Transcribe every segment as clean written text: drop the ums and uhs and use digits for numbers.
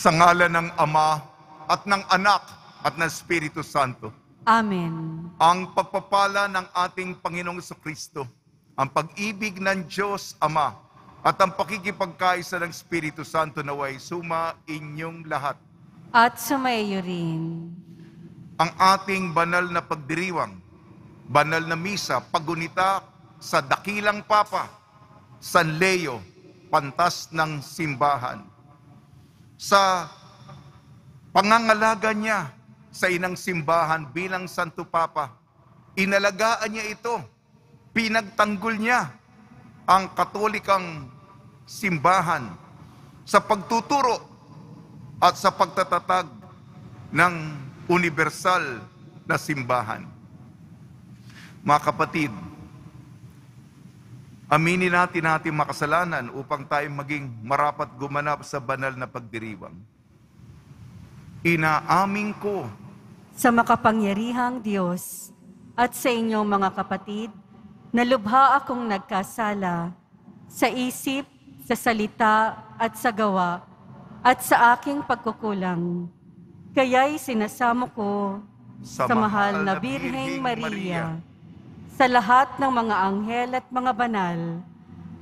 Sa ngalan ng Ama at ng Anak at ng Espiritu Santo. Amen. Ang pagpapala ng ating Panginoong Kristo, ang pag-ibig ng Diyos Ama, at ang pakikipagkaisa ng Espiritu Santo naway suma inyong lahat. At sumaiyo rin. Ang ating banal na pagdiriwang, banal na misa, paggunita sa dakilang Papa, San Leo, pantas ng simbahan. Sa pangangalaga niya sa inang simbahan bilang Santo Papa, inalagaan niya ito, pinagtanggol niya ang katolikang simbahan sa pagtuturo at sa pagtatatag ng universal na simbahan. Mga kapatid, aminin natin ating makasalanan upang tayo maging marapat gumanap sa banal na pagdiriwang. Inaamin ko Sa makapangyarihang Diyos at sa inyong mga kapatid, na lubha akong nagkasala sa isip, sa salita at sa gawa at sa aking pagkukulang. Kaya'y sinasamo ko sa mahal na Birheng Maria, sa lahat ng mga anghel at mga banal,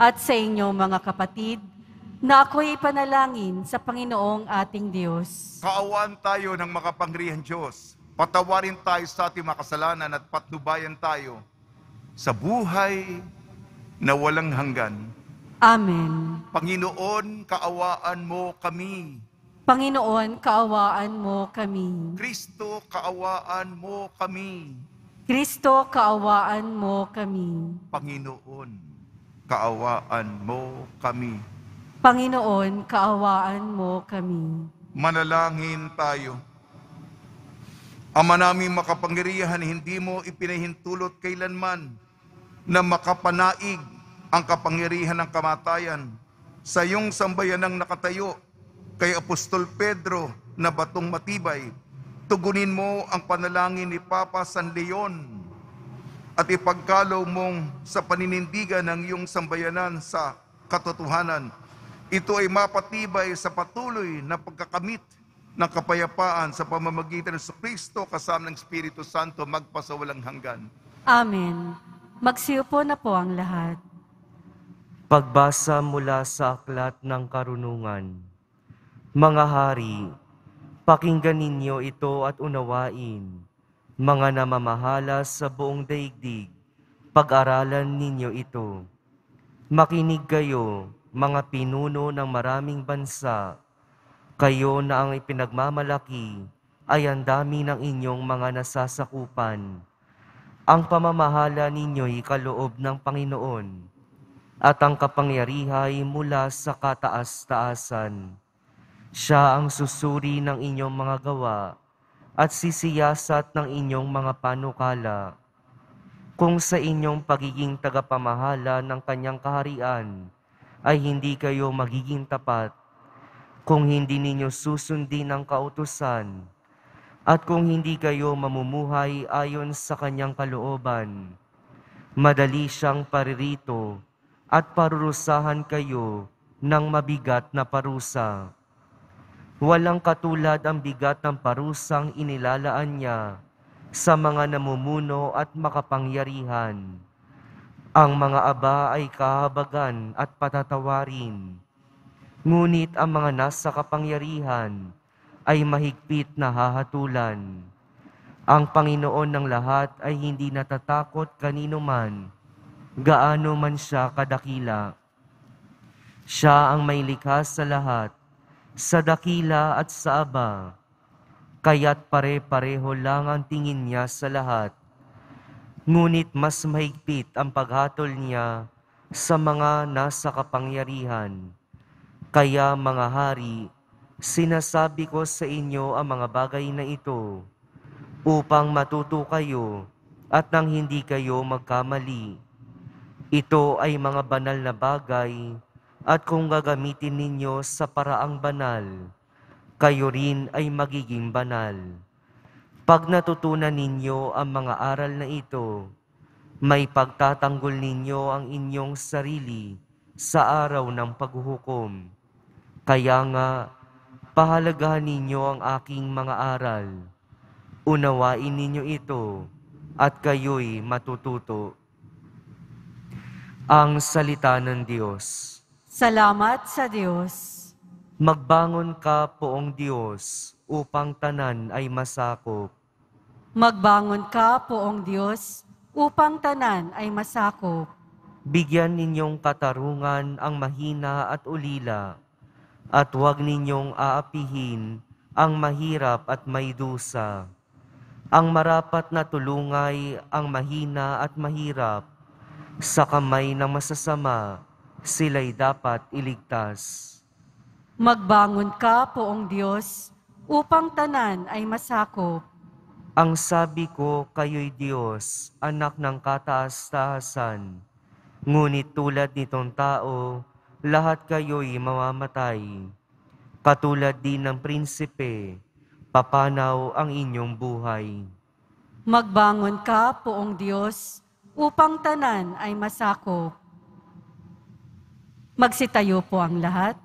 at sa inyong mga kapatid, na ako'y ipanalangin sa Panginoong ating Diyos. kaawaan tayo ng makapangyarihang Diyos. Patawarin tayo sa ating makasalanan at patnubayan tayo sa buhay na walang hanggan. Amen. Panginoon, kaawaan mo kami. Panginoon, kaawaan mo kami. Kristo, kaawaan mo kami. Kristo, kaawaan mo kami. Panginoon, kaawaan mo kami. Panginoon, kaawaan mo kami. Manalangin tayo. Ama naming makapangyarihan, hindi mo ipinahintulot kailanman na makapanaig ang kapangyarihan ng kamatayan sa iyong sambayanang nakatayo kay Apostol Pedro na batong matibay. Tugunin mo ang panalangin ni Papa San Leon at ipagkalaw mong sa paninindigan ng iyong sambayanan sa katotohanan. Ito ay mapatibay sa patuloy na pagkakamit ng kapayapaan sa pamamagitan ng Kristo kasama ng Espiritu Santo magpasawalang hanggan. Amen. Magsiupo na po ang lahat. Pagbasa mula sa Aklat ng Karunungan. Mga hari, pakinggan ninyo ito at unawain. Mga namamahala sa buong daigdig, pag-aralan ninyo ito. Makinig kayo, mga pinuno ng maraming bansa. Kayo na ang ipinagmamalaki ay ang dami ng inyong mga nasasakupan. Ang pamamahala ninyo'y kaloob ng Panginoon, at ang kapangyarihan mula sa kataas-taasan. Siya ang susuri ng inyong mga gawa at sisiyasat ng inyong mga panukala. Kung sa inyong pagiging tagapamahala ng kanyang kaharian ay hindi kayo magiging tapat, kung hindi ninyo susundin ang kautusan, at kung hindi kayo mamumuhay ayon sa kanyang kalooban, madali siyang paririto at parurusahan kayo ng mabigat na parusa. Walang katulad ang bigat ng parusang inilalaan niya sa mga namumuno at makapangyarihan. Ang mga aba ay kahabagan at patatawarin, ngunit ang mga nasa kapangyarihan ay mahigpit na hahatulan. Ang Panginoon ng lahat ay hindi natatakot kanino man, gaano man siya kadakila. Siya ang may likha sa lahat, sa dakila at sa aba, kaya't pare-pareho lang ang tingin niya sa lahat. Ngunit mas mahigpit ang paghatol niya sa mga nasa kapangyarihan. Kaya mga hari, sinasabi ko sa inyo ang mga bagay na ito, upang matuto kayo at nang hindi kayo magkamali. Ito ay mga banal na bagay, at kung gagamitin ninyo sa paraang banal, kayo rin ay magiging banal. Pag natutunan ninyo ang mga aral na ito, may pagtatanggol ninyo ang inyong sarili sa araw ng paghuhukom. Kaya nga, Pahalagahan ninyo ang aking mga aral. Unawain ninyo ito at kayo'y matututo. Ang salita ng Diyos. Salamat sa Diyos. Magbangon ka, Poong Diyos, upang tanan ay masakop. Magbangon ka, Poong Diyos, upang tanan ay masakop. Bigyan ninyong katarungan ang mahina at ulila, at huwag ninyong aapihin ang mahirap at may dusa. Ang marapat na tulungay ang mahina at mahirap, sa kamay ng masasama, sila'y dapat iligtas. Magbangon ka, Poong Diyos, upang tanan ay masakop. Ang sabi ko, kayo'y Diyos, anak ng kataas-taasan. Ngunit tulad nitong tao, lahat kayo'y mamamatay. Katulad din ng prinsipe, papanaw ang inyong buhay. Magbangon ka, Poong Diyos, upang tanan ay masakop. Magsitayo po ang lahat.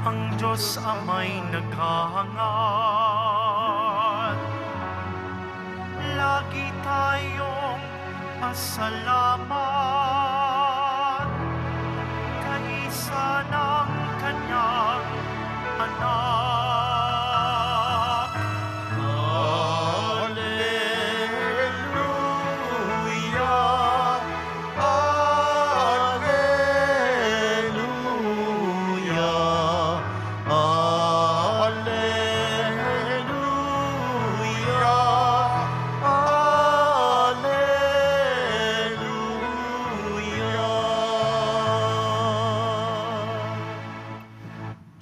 Ang Diyos Ama'y naghahangad, lagi tayong pasalamat, kaisa ng kanyang anak. Alleluia, Alleluia,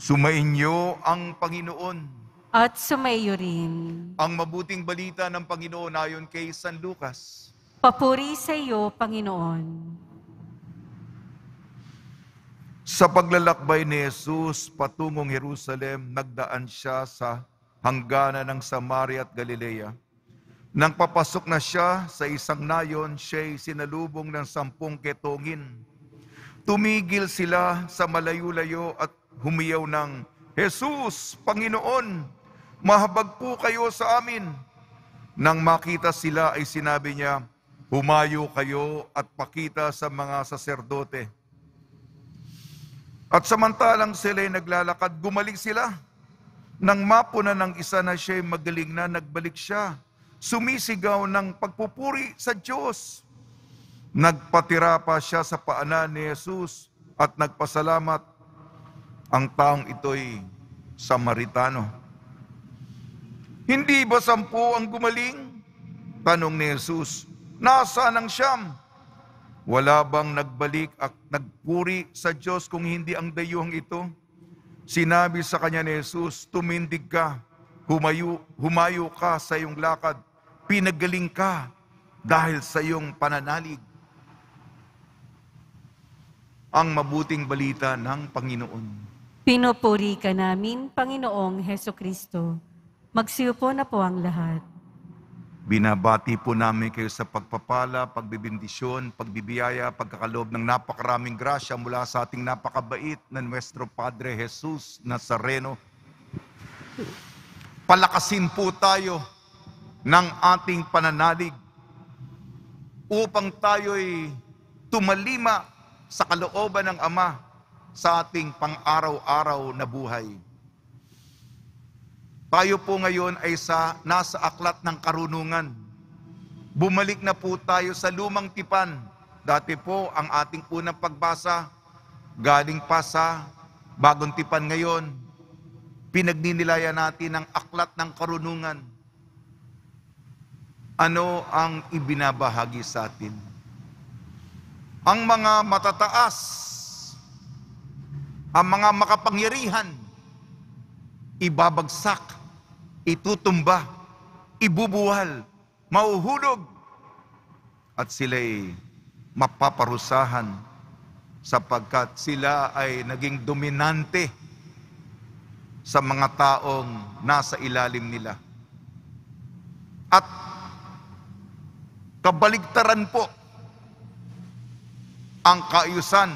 Sumainyo ang Panginoon. At sumayo rin. Ang mabuting balita ng Panginoon ayon kay San Lucas. Papuri sa iyo, Panginoon. Sa paglalakbay ni Jesus patungong Jerusalem, nagdaan siya sa hangganan ng Samaria at Galilea. Nang papasok na siya sa isang nayon, siya'y sinalubong ng 10 ketongin. Tumigil sila sa malayo-layo at humiyaw ng, "Jesus, Panginoon, mahabag po kayo sa amin." Nang makita sila ay sinabi niya, "Humayo kayo at pakita sa mga saserdote." At samantalang sila'y naglalakad, gumaling sila. Nang mapuna ng isa na siya'y magaling na, nagbalik siya. Sumisigaw ng pagpupuri sa Diyos. Nagpatira pa siya sa paanan ni Jesus at nagpasalamat. Ang taong ito'y Samaritano. "Hindi ba 10 ang gumaling?" tanong ni Jesus. "Nasaan ang 9? Wala bang nagbalik at nagpuri sa Diyos kung hindi ang dayuhang ito?" Sinabi sa kanya ni Jesus, "Tumindig ka, humayo ka sa iyong lakad, pinagaling ka dahil sa iyong pananalig." Ang mabuting balita ng Panginoon. Pinupuri ka namin, Panginoong Hesukristo. Magsiupo na po ang lahat. Binabati po namin kayo sa pagpapala, pagbibindisyon, pagbibiyaya, pagkakaloob ng napakaraming grasya mula sa ating napakabait na Nuestro Padre Jesus Nazareno. Palakasin po tayo ng ating pananalig upang tayo'y tumalima sa kalooban ng Ama sa ating pang-araw-araw na buhay. Tayo po ngayon ay nasa aklat ng karunungan. Bumalik na po tayo sa lumang tipan. Dati po ang ating unang pagbasa, galing pa sa bagong tipan ngayon. Pinagninilayan natin ang aklat ng karunungan. Ano ang ibinabahagi sa atin? Ang mga matataas ang mga makapangyarihan, ibabagsak, itutumba, ibubuwal, mauhulog, at sila'y mapaparusahan sapagkat sila ay naging dominante sa mga taong nasa ilalim nila. At kabaligtaran po ang kaayusan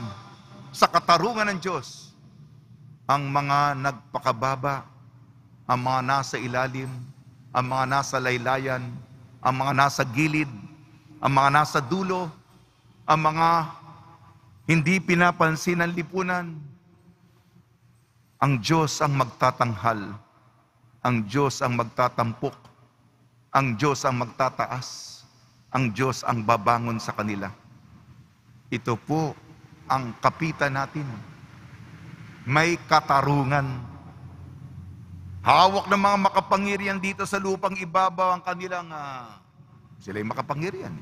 sa katarungan ng Diyos. Ang mga nagpakababa, ang mga nasa ilalim, ang mga nasa laylayan, ang mga nasa gilid, ang mga nasa dulo, ang mga hindi pinapansin ng lipunan. Ang Diyos ang magtatanghal, ang Diyos ang magtatampok, ang Diyos ang magtataas, ang Diyos ang babangon sa kanila. Ito po ang kapitan natin. May katarungan. Hawak ng mga makapangyarihan dito sa lupang ibabaw ang kanilang, sila'y makapangyarihan.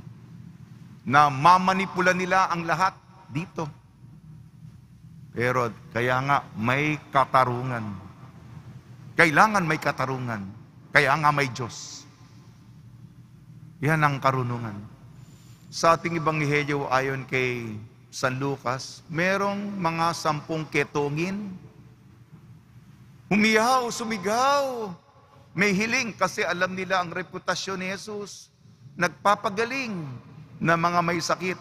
Na mamanipula nila ang lahat dito. Pero kaya nga may katarungan. Kailangan may katarungan. Kaya nga may Diyos. Yan ang karunungan. Sa ating Ebanghelyo ayon kay San Lucas, merong mga 10 ketongin. Humiyaw, sumigaw. May hiling kasi alam nila ang reputasyon ni Jesus. Nagpapagaling na mga may sakit.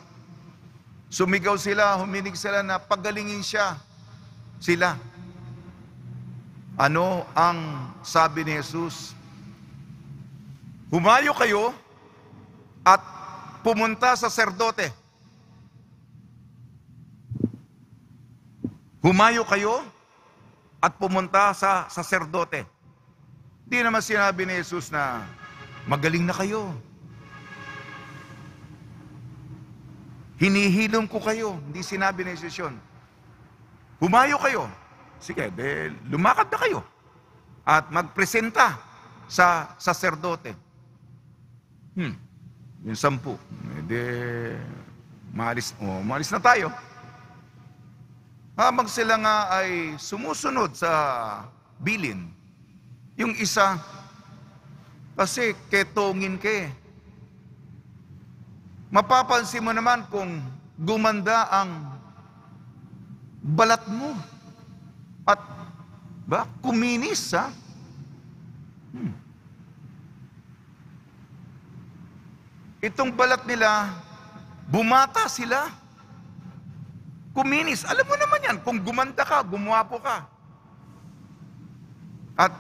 Sumigaw sila, huminig sila na pagalingin sila. Ano ang sabi ni Jesus? Humayo kayo at pumunta sa saserdote. Humayo kayo at pumunta sa saserdote. Di naman sinabi ni Jesus na magaling na kayo. Hinihilom ko kayo. Hindi sinabi ni Jesus yun. Humayo kayo. Sige, lumakad na kayo. At magpresenta sa saserdote. Yung 10. Maalis na tayo. Habang sila nga ay sumusunod sa bilin, yung isa, kasi ketongin ka eh. Mapapansin mo naman kung gumanda ang balat mo. At kuminis ha. Itong balat nila, bumata sila. Kuminis. Alam mo naman yan, kung gumanda ka, gumwapo ka. At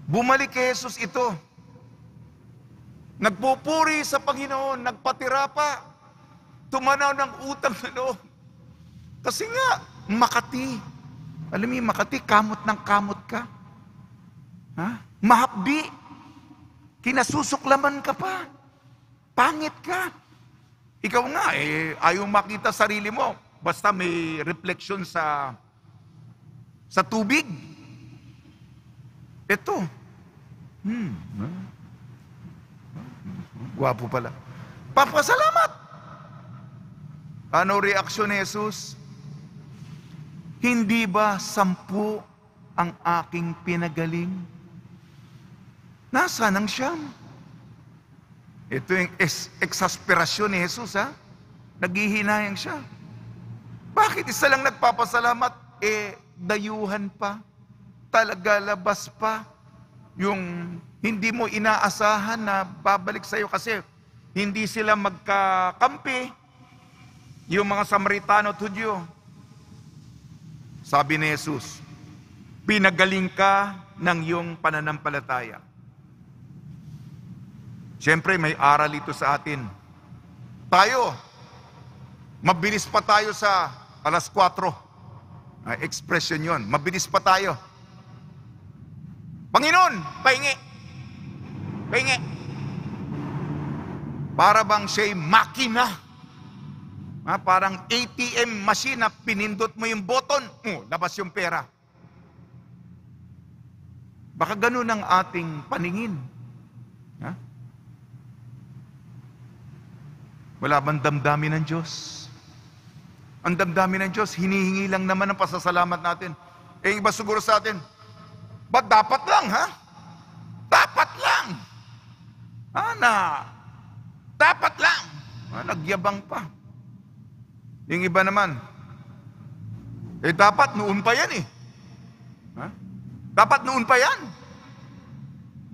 bumalik kay Jesus ito. Nagpupuri sa Panginoon, nagpatira pa. Tumanaw ng utang na loob. Kasi nga, Makati. Alam mo yung Makati, kamot ng kamot ka. Mahapdi. Kinasusuklaman ka pa. Pangit ka. Ikaw nga, ayaw makita sarili mo. Basta may refleksyon sa tubig. Ito. Gwapo pala. Papasalamat. Ano reaksyon ni Jesus? Hindi ba 10 ang aking pinagaling? Nasaan ang 9? Ito yung eksasperasyon ni Jesus, ha? Naghihinayang siya. Bakit isa lang nagpapasalamat? Dayuhan pa. Talaga labas pa. Yung hindi mo inaasahan na babalik sa'yo kasi hindi sila magkakampi. Yung mga Samaritano at Hudyo. Sabi ni Jesus, pinagaling ka ng iyong pananampalataya. Siyempre, may aral ito sa atin. Tayo, mabilis pa tayo sa 4:00. Expression yon. Mabilis pa tayo. Panginoon, pahingi. Pahingi. Para bang siya'y makina. Parang ATM machine na pinindot mo yung button, labas yung pera. Baka ganun ang ating paningin. Wala bang damdamin ng Diyos? ang damdamin ng Diyos, hinihingi lang naman ang pasasalamat natin. Eh, iba siguro sa atin, ba't dapat lang, ha? Dapat lang. Dapat lang. Nagyabang pa. Yung iba naman, dapat noon pa yan eh. Ha? Dapat noon pa yan.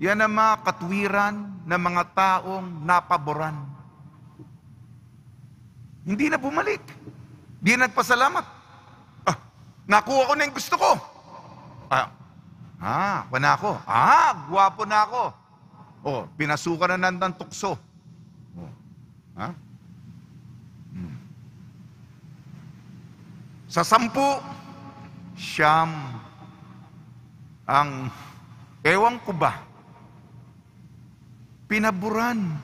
Yan ang mga katwiran ng mga taong napaboran. Hindi na bumalik. Di nagpasalamat. Nakuha ko na yung gusto ko. Wala ako. Gwapo na ako. Pinasukan na ng tukso. Sa 10, 9 ang ewan ko ba, pinaburan.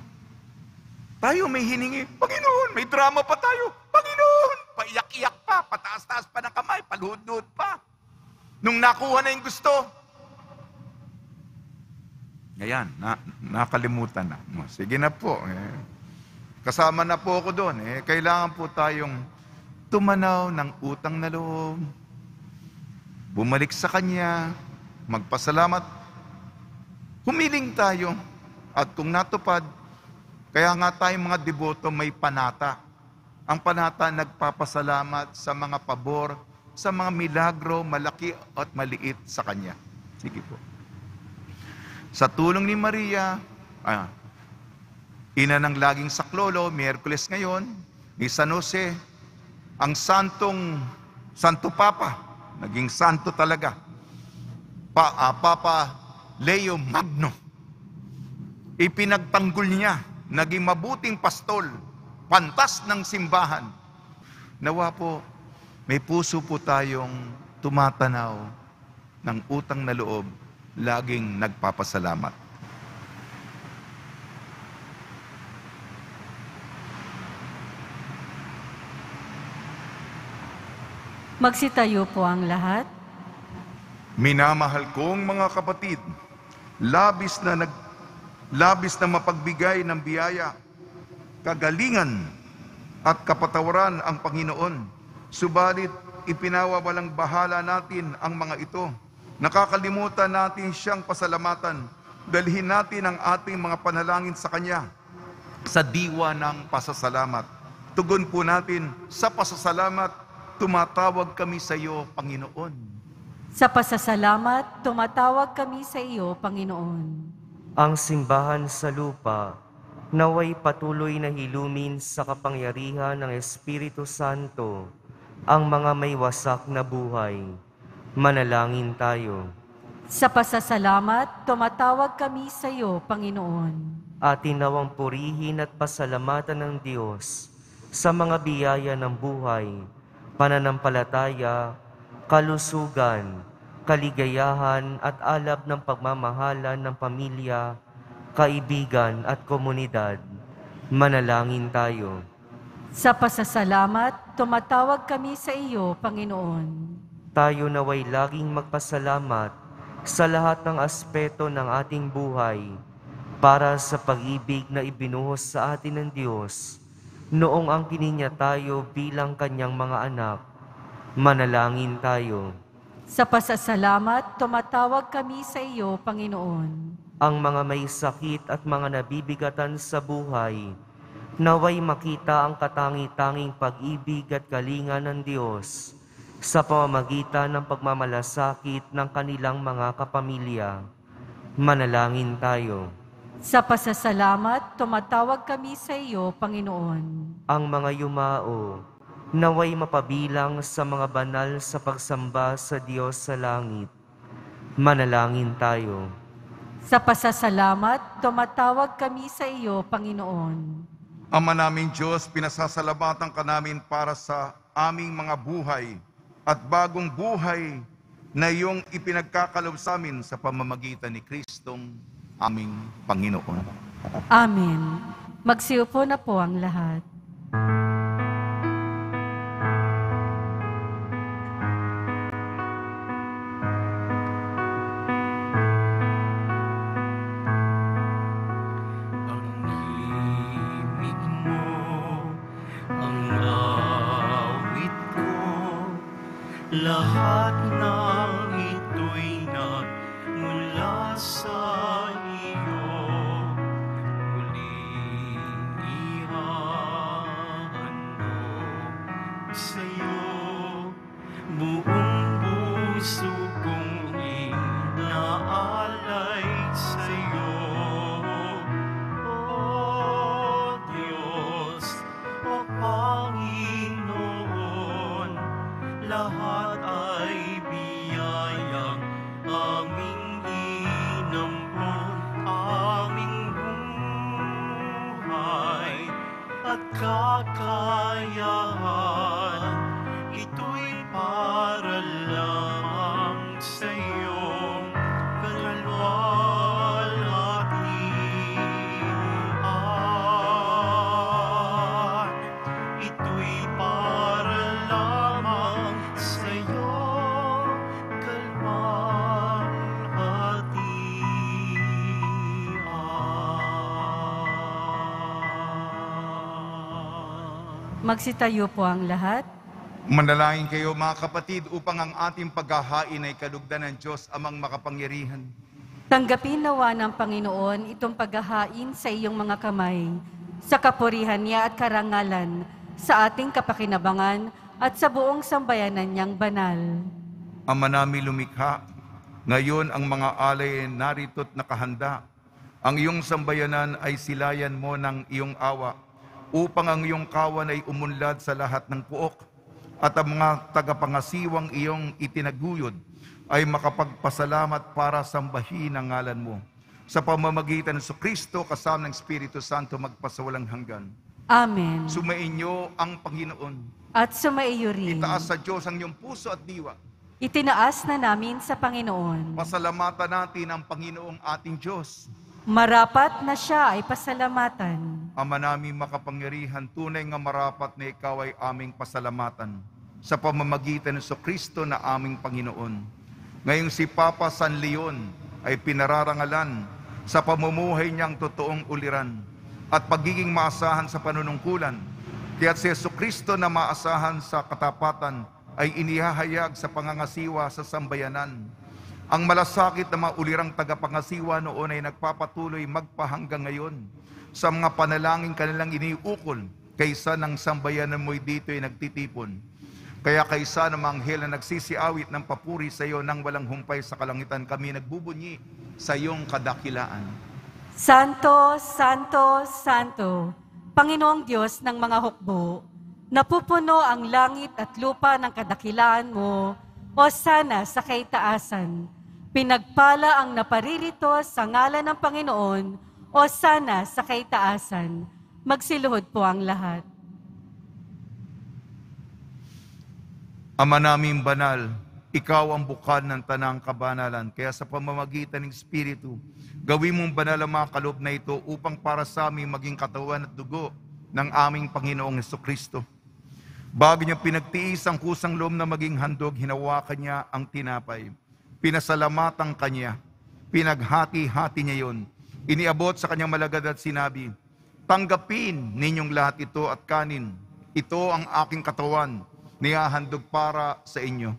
Tayo may hiningi, Panginoon, may drama pa tayo. Panginoon, paiyak-iyak pa, pataas-taas pa ng kamay, paluhod-luhod pa. Nung nakuha na yung gusto, ayan, nakalimutan na. Sige na po. Kasama na po ako doon. Kailangan po tayong tumanaw ng utang na loob. Bumalik sa Kanya, magpasalamat. Humiling tayo. At kung natupad, kaya nga tayong mga deboto may panata. Ang panata nagpapasalamat sa mga pabor, sa mga milagro, malaki at maliit sa Kanya. Sige po. Sa tulong ni Maria, ina ng laging saklolo, Miyerkules ngayon, ni San Jose, ang Santo Papa, naging santo talaga, Papa Leo Magno. Ipinagtanggol niya, naging mabuting pastol, pantas ng simbahan. Nawa po, may puso po tayong tumatanaw ng utang na loob, laging nagpapasalamat. Magsitayo po ang lahat. Minamahal kong mga kapatid, labis na mapagbigay ng biyaya, kagalingan at kapatawaran ang Panginoon. Subalit ipinawawalang bahala natin ang mga ito. Nakakalimutan natin siyang pasalamatan. Dalhin natin ang ating mga panalangin sa Kanya sa diwa ng pasasalamat. Tugon po natin sa pasasalamat, tumatawag kami sa iyo, Panginoon. Sa pasasalamat, tumatawag kami sa iyo, Panginoon. Ang simbahan sa lupa, naway patuloy na hilumin sa kapangyarihan ng Espiritu Santo ang mga may wasak na buhay. Manalangin tayo. Sa pasasalamat, tumatawag kami sa iyo, Panginoon. Atin nawang purihin at pasalamatan ng Diyos sa mga biyaya ng buhay, pananampalataya, kalusugan, kaligayahan at alab ng pagmamahalan ng pamilya, kaibigan at komunidad. Manalangin tayo. Sa pasasalamat, tumatawag kami sa iyo, Panginoon. Tayo naway laging magpasalamat sa lahat ng aspeto ng ating buhay para sa pag-ibig na ibinuhos sa atin ng Diyos noong ang kininya tayo bilang Kanyang mga anak. Manalangin tayo. Sa pasasalamat, tumatawag kami sa iyo, Panginoon. Ang mga may sakit at mga nabibigatan sa buhay, naway makita ang katangi-tanging pag-ibig at kalinga ng Diyos sa pamamagitan ng pagmamalasakit ng kanilang mga kapamilya. Manalangin tayo. Sa pasasalamat, tumatawag kami sa iyo, Panginoon. Ang mga yumao, naway mapabilang sa mga banal sa pagsamba sa Diyos sa langit. Manalangin tayo. Sa pasasalamat, tumatawag kami sa iyo, Panginoon. Ama naming Diyos, pinasasalamatan ka namin para sa aming mga buhay at bagong buhay na iyong ipinagkakalob sa amin sa pamamagitan ni Kristong aming Panginoon. Amen. Magsiupo na po ang lahat. Ang himig mo, ang awit at nang ito'y nagmula sa iyo, muling ihahandog sa'yo. Buong puso kong inaalay sa'yo, O Diyos, O Panginoon. Lahat ay biyayang aming inampon, aming buhay at kakayahan. Ito'y para lang sa iyong kalwalhatian. Ito'y para lamang sa iyong kalwalhatian. Magsitayo po ang lahat. Manalangin kayo mga kapatid upang ang ating paghahain ay kalugdan ng Diyos amang makapangyarihan. Tanggapin nawa ng Panginoon itong paghahain sa iyong mga kamay, sa kapurihan niya at karangalan, sa ating kapakinabangan at sa buong sambayanan niyang banal. Ama namin lumikha, ngayon ang mga alay ay narito't nakahanda. Ang iyong sambayanan ay silayan mo ng iyong awa, upang ang iyong kawan ay umunlad sa lahat ng puok, at ang mga tagapangasiwang iyong itinaguyod ay makapagpasalamat para sambahin ang ngalan mo. Sa pamamagitan ng Kristo kasama ng Espiritu Santo magpasawalang hanggan. Amen. Sumainyo ang Panginoon. At sumaiyo rin. Itaas sa Diyos ang iyong puso at diwa. Itinaas na namin sa Panginoon. Pasalamatan natin ang Panginoong ating Diyos. Marapat na siya ay pasalamatan. Ama namin makapangyarihan, tunay nga marapat na ikaw ay aming pasalamatan sa pamamagitan ng Kristo na aming Panginoon. Ngayong si Papa San Leon ay pinararangalan sa pamumuhay niyang totoong uliran at pagiging maasahan sa panunungkulan. Kaya't si Kristo na maasahan sa katapatan ay inihahayag sa pangangasiwa sa sambayanan. Ang malasakit na mga ulirang tagapangasiwa noon ay nagpapatuloy magpahanggang ngayon sa mga panalangin kanilang iniukol kaysa ng sambayanan mo'y dito ay nagtitipon. Kaya kaysa ng mga anghel na nagsisiawit ng papuri sa iyo nang walang humpay sa kalangitan, kami nagbubunyi sa iyong kadakilaan. Santo, Santo, Santo, Panginoong Diyos ng mga hukbo, napupuno ang langit at lupa ng kadakilaan mo, o sana sa kaitaasan. Pinagpala ang naparirito sa ngalan ng Panginoon, o sana sa kaitaasan. Magsiluhod po ang lahat. Ama naming banal, ikaw ang bukal ng tanang kabanalan, kaya sa pamamagitan ng Espiritu, gawin mong banal ang mga kaloob na ito upang para sa amin maging katawan at dugo ng aming Panginoong Jesucristo. Bago niya pinagtiis ang kusang loob na maging handog, hinawakan niya ang tinapay. Pinasalamatan kanya, pinaghati-hati niya yon. Iniabot sa kanyang malagad at sinabi, tanggapin ninyong lahat ito at kanin. Ito ang aking katawan, nihahandog para sa inyo.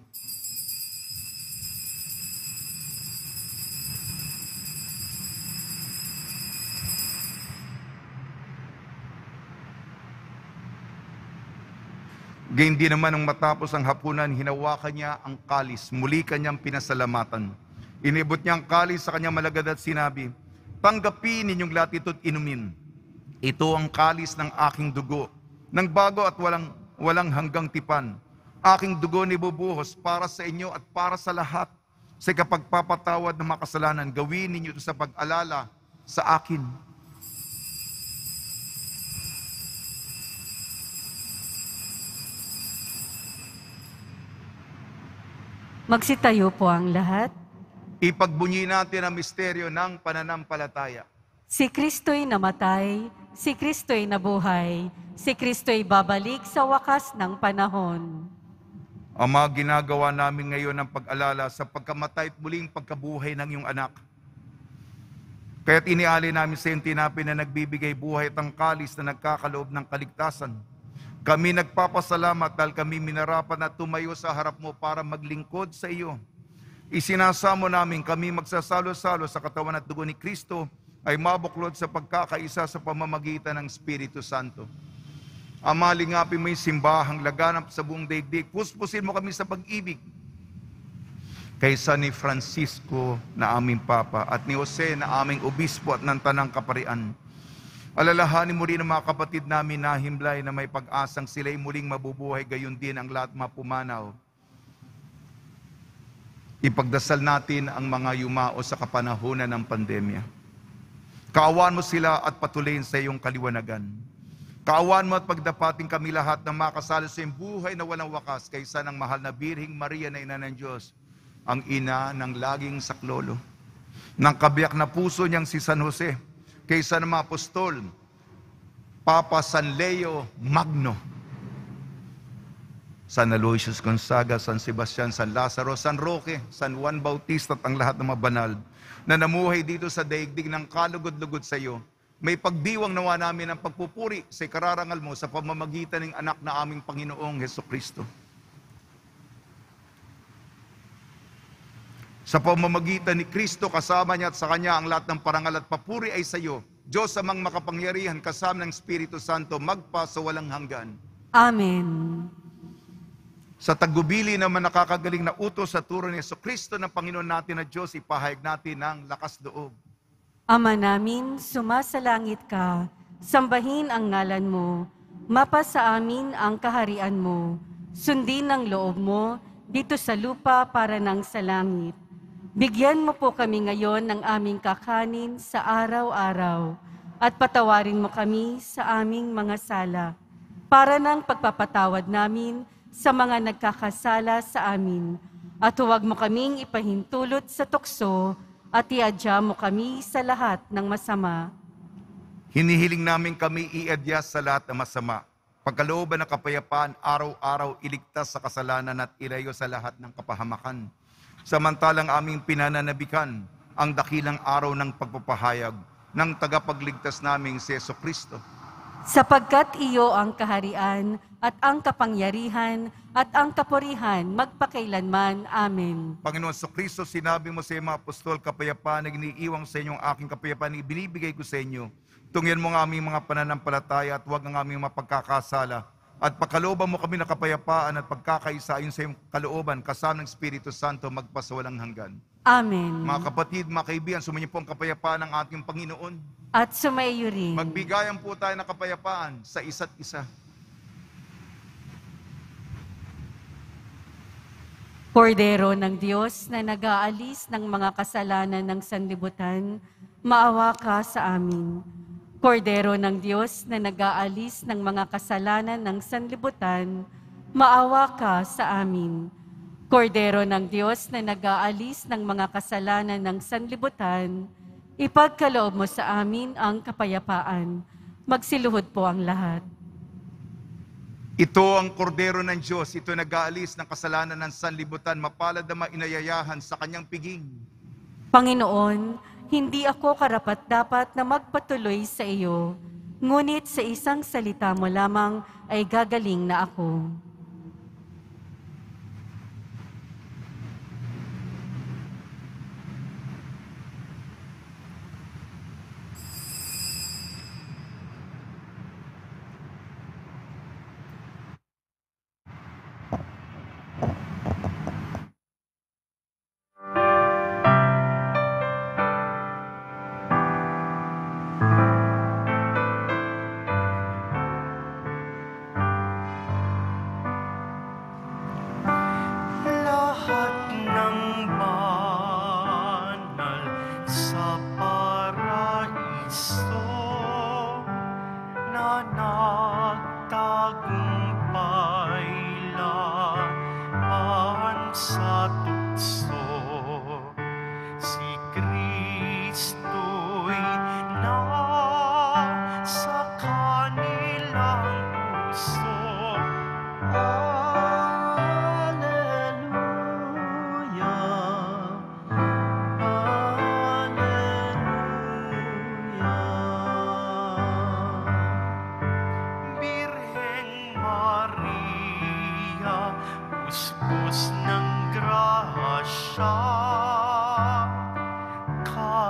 Gayun din naman nung matapos ang hapunan, hinawakan niya ang kalis, muli kanyang pinasalamatan. Inibot niya ang kalis sa kanyang malagad at sinabi, tanggapin ninyong lahat ito't inumin. Ito ang kalis ng aking dugo, ng bago at walang hanggang tipan. Aking dugo nibubuhos para sa inyo at para sa lahat. Sa kapagpapatawad ng mga kasalanan, gawin ninyo ito sa pag-alala sa akin. Magsitayo po ang lahat. Ipagbunyi natin ang misteryo ng pananampalataya. Si Kristo'y namatay, si Kristo'y nabuhay, si Kristo'y babalik sa wakas ng panahon. Ama, ginagawa namin ngayon ang pag-alala sa pagkamatay at muling pagkabuhay ng iyong anak. Kaya't inialay namin sa iyong tinapay na nagbibigay buhay at ang kalis na nagkakaloob ng kaligtasan. Kami nagpapasalamat dahil kami minarapat na tumayo sa harap mo para maglingkod sa iyo. Isinasamo namin kami magsasalo-salo sa katawan at dugo ni Kristo ay mabuklod sa pagkakaisa sa pamamagitan ng Espiritu Santo. Ama, lingapin mo yung simbahang laganap sa buong daigdig. Puspusin mo kami sa pag-ibig. Kaysa ni Francisco na aming Papa at ni Jose na aming Obispo at ng Tanang Kaparian. Alalahanin mo rin ang mga kapatid namin na himlay na may pag-asang sila'y muling mabubuhay, gayon din ang lahat mapumanaw. Ipagdasal natin ang mga yumao sa kapanahunan ng pandemya. Kaawaan mo sila at patuloyin sa iyong kaliwanagan. Kaawaan mo at pagdapating kami lahat na makasalo sa iyong buhay na walang wakas kaysa ng mahal na Birhing Maria na Ina ng Diyos, ang ina ng laging saklolo, ng kabiyak na puso niyang si San Jose, kaysa ng mga apostol, Papa San Leo Magno, San Aloysius Gonzaga, San Sebastian, San Lazaro, San Roque, San Juan Bautista at ang lahat ng mga banal na namuhay dito sa daigdig ng kalugod-lugod sa iyo. May pagdiwang nawa namin ang pagpupuri sa ikararangal mo sa pamamagitan ng anak na aming Panginoong Hesukristo. Sa pamamagitan ni Kristo, kasama niya at sa Kanya ang lahat ng parangal at papuri ay sa iyo, Diyos amang makapangyarihan kasama ng Espiritu Santo, magpa sa walang hanggan. Amen. Sa tagbubili naman nakakagaling na utos sa turo ni Jesucristo ng Panginoon natin na Diyos, ipahayag natin ng lakas loob. Ama namin, sumasalangit ka, sambahin ang ngalan mo, mapa sa amin ang kaharian mo, sundin ang loob mo dito sa lupa para nang sa langit. Bigyan mo po kami ngayon ng aming kakanin sa araw-araw at patawarin mo kami sa aming mga sala para ng pagpapatawad namin sa mga nagkakasala sa amin. At huwag mo kaming ipahintulot sa tukso at iadya mo kami sa lahat ng masama. Hinihiling namin kami iadyas sa lahat ng masama. Pagkalooban ng kapayapaan, araw-araw iligtas sa kasalanan at ilayo sa lahat ng kapahamakan. Samantalang aming pinananabikan ang dakilang araw ng pagpapahayag ng tagapagligtas naming si Jesucristo. Sapagkat iyo ang kaharian at ang kapangyarihan at ang kapurihan magpakailanman. Amen. Panginoon Jesucristo, sinabi mo sa mga apostol, kapayapaan na iniiwang sa inyo ang aking kapayapaan na ibinibigay ko sa inyo. Tungyan mo ang aming mga pananampalataya at huwag ang aming mapagkakasala. At pagkalooban mo kami na kapayapaan at pagkakaisa ayon sa iyong kalooban, kasama ng Espiritu Santo, magpasawalang hanggan. Amen. Mga kapatid, mga kaibigan, sumunyo po ang kapayapaan ng ating Panginoon. At sumaiyo rin. Magbigayan po tayo ng kapayapaan sa isa't isa. Kordero ng Diyos na nag-aalis ng mga kasalanan ng sanlibutan, maawa ka sa amin. Kordero ng Diyos na nag-aalis ng mga kasalanan ng sanlibutan, maawa ka sa amin. Kordero ng Diyos na nag-aalis ng mga kasalanan ng sanlibutan, ipagkaloob mo sa amin ang kapayapaan. Magsiluhod po ang lahat. Ito ang kordero ng Diyos, ito nag-aalis ng kasalanan ng sanlibutan, mapalad na mainayayahan sa kanyang piging. Panginoon, hindi ako karapat-dapat na magpatuloy sa iyo, ngunit sa isang salita mo lamang ay gagaling na ako.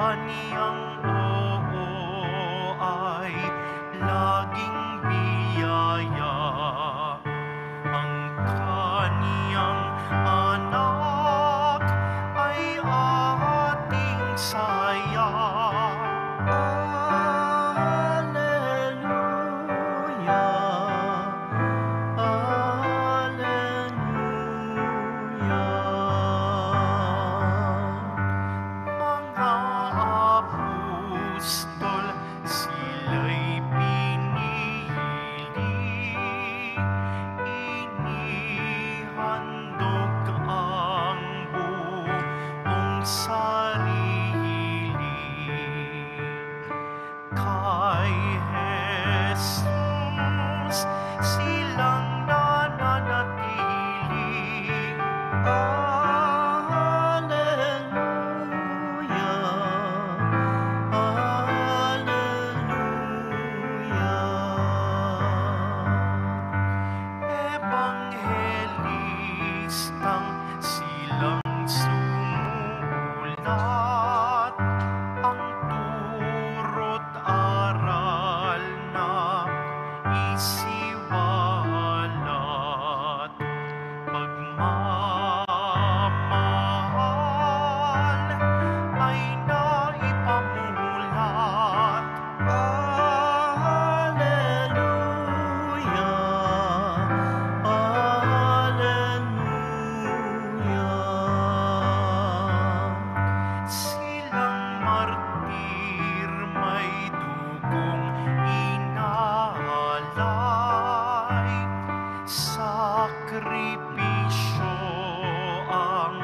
kaniyang oo ay laging biyaya. Ang kaniyang anak ay ating saya. Mga apostol, sila'y pinili, inihandog ang buong sarili kay Jesus, silang nananatili. Ebanghelistang silang sumulat, ang turo't aral na isiwalat. Pagmamahal ay naipamulat. Silang martir, may dugong inaalay, sakripisyo ang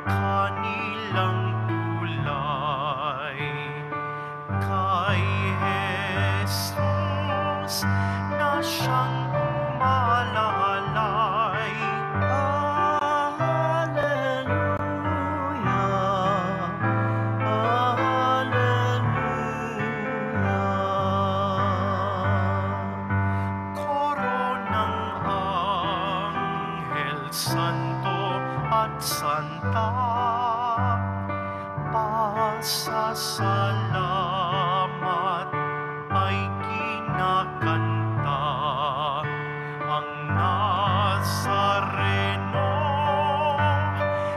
kanilang tulay. Kay Jesus na siyang umalalay. Koronang anghel, santo at santa, pasasalamat ay kinakanta. Ang Nazareno,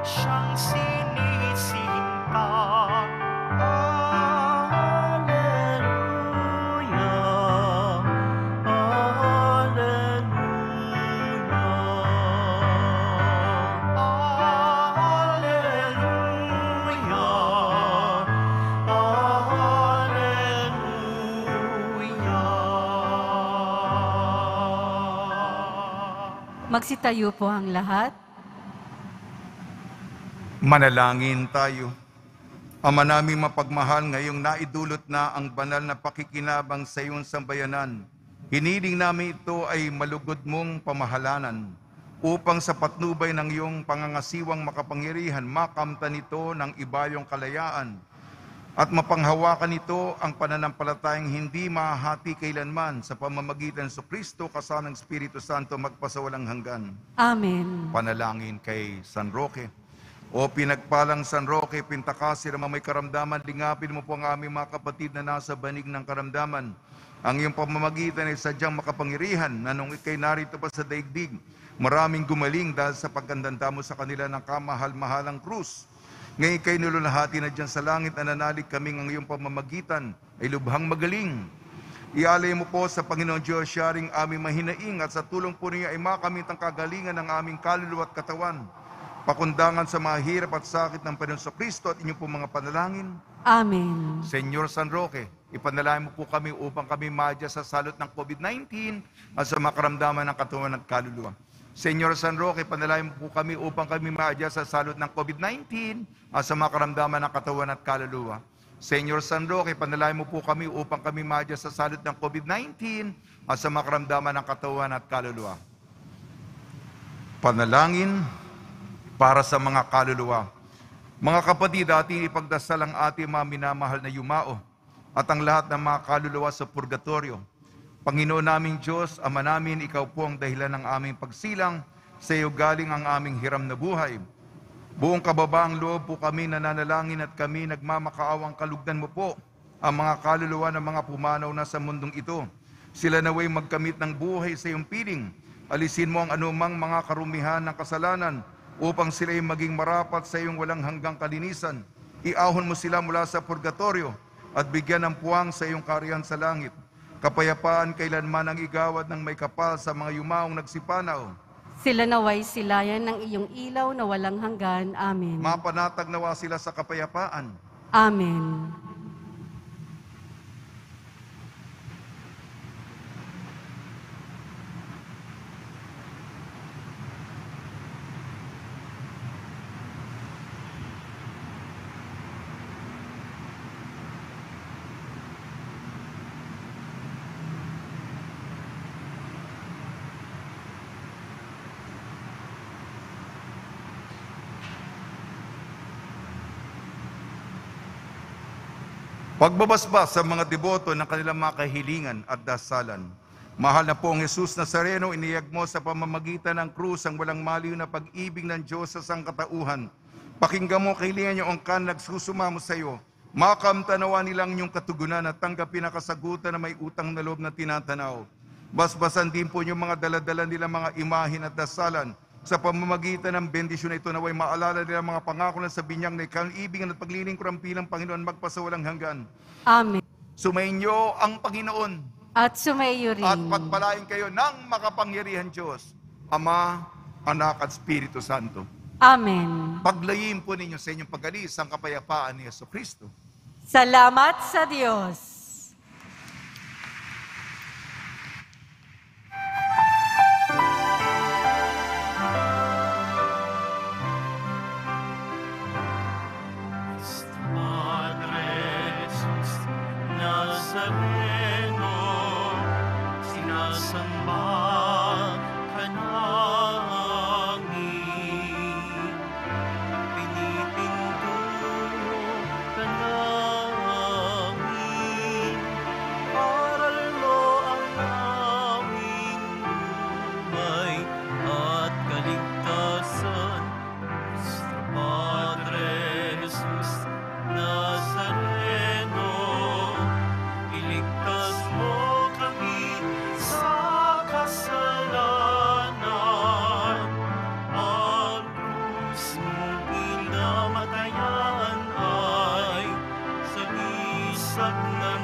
siyang sinisinta. Magsitayo po ang lahat. Manalangin tayo. Ama naming mapagmahal, ngayong naidulot na ang banal na pakikinabang sa iyong sambayanan, hiniling namin ito ay malugod mong pamahalanan, upang sa patnubay ng iyong pangangasiwang makapangyarihan, makamtan ito ng ibayong kalayaan, at mapanghawakan ito ang pananampalatayang hindi mahahati kailanman sa pamamagitan sa Kristo kasama ng Espiritu Santo magpasawalang hanggan. Amen. Panalangin kay San Roque. O pinagpalang San Roque, pintakasir na may karamdaman, lingapin mo po ang aming mga kapatid na nasa banig ng karamdaman. Ang iyong pamamagitan ay sadyang makapangyarihan na nung ikay narito pa sa daigdig, maraming gumaling dahil sa paggandanta mo sa kanila ng kamahal-mahalang krus. Ngayon ikay nilulahati na dyan sa langit, na nanalig kaming ang iyong pamamagitan ay lubhang magaling. Ialay mo po sa Panginoon Diyos siyaring aming mahinaing, at sa tulong po niya ay makamit ang kagalingan ng aming kaluluwa at katawan, pakundangan sa mga hirap at sakit ng Panginoon Kristo at inyong po mga panalangin. Amen. Senyor San Roque, ipanalangin mo po kami upang kami madya sa salot ng COVID-19 at sa makaramdaman ng katawan at kaluluwa. Senyor San Roque, ipanalangin mo po kami upang kami madya sa salot ng COVID-19 at sa makaramdaman ng katawan at kaluluwa. Senyor San Roque, ipanalangin mo po kami upang kami madya sa salot ng COVID-19 at sa makaramdaman ng katawan at kaluluwa. Panalangin para sa mga kaluluwa. Mga kapatid, ating ipagdasal ang ating mga minamahal na yumao at ang lahat ng mga kaluluwa sa purgatorio. Panginoon naming Diyos, Ama namin, Ikaw po ang dahilan ng aming pagsilang, sa iyo galing ang aming hiram na buhay. Buong kababaang loob po kami nananalangin at kami nagmamakaawang kalugdan mo po ang mga kaluluwa ng mga pumanaw na sa mundong ito. Sila naway magkamit ng buhay sa iyong piling. Alisin mo ang anumang mga karumihan ng kasalanan upang sila ay maging marapat sa iyong walang hanggang kalinisan. Iahon mo sila mula sa purgatorio at bigyan ng puwang sa iyong kaharian sa langit. Kapayapaan kailanman ang igawad ng may kapal sa mga yumaong nagsipanaw. Sila naway silayan ng iyong ilaw na walang hanggan. Amen. Mapanatag nawa sila sa kapayapaan. Amen. Pagbabasbas sa mga deboto ng kanilang mga kahilingan at dasalan. Mahal na pong Jesus Nazareno, iniyag mo sa pamamagitan ng krus ang walang maliw na pag-ibig ng Diyos sa sangkatauhan. Pakinggan mo kahilingan niyo ang nagsusumamo sa iyo. Makamtanawa nilang yung katugunan at tanggapin ang kasagutan na may utang na loob na tinatanaw. Basbasan din po yung mga daladala nilang mga imahin at dasalan. Sa pamamagitan ng bendisyon na ito naway maalala nila mga pangako na sa binyang na ikaibigan at paglilingkuran pilang Panginoon magpasawalang hanggan. Amen. Sumainyo ang Panginoon At sumayo rin. at pagpalain kayo ng makapangyarihan Diyos, Ama, Anak at Espiritu Santo. Amen. Paglayin po ninyo sa inyong pag-alis ang kapayapaan ni Jesucristo. Salamat sa Diyos. Padre Jesus Nazareno, sinasamba ka namin. Pinipinto ka namin. Aral mo ang aming buhay at kaligtasan. Padre Jesus Nazareno, iligtas mo kami sa kasalanan. Ang krus mong pinamatayan ay sagisag ng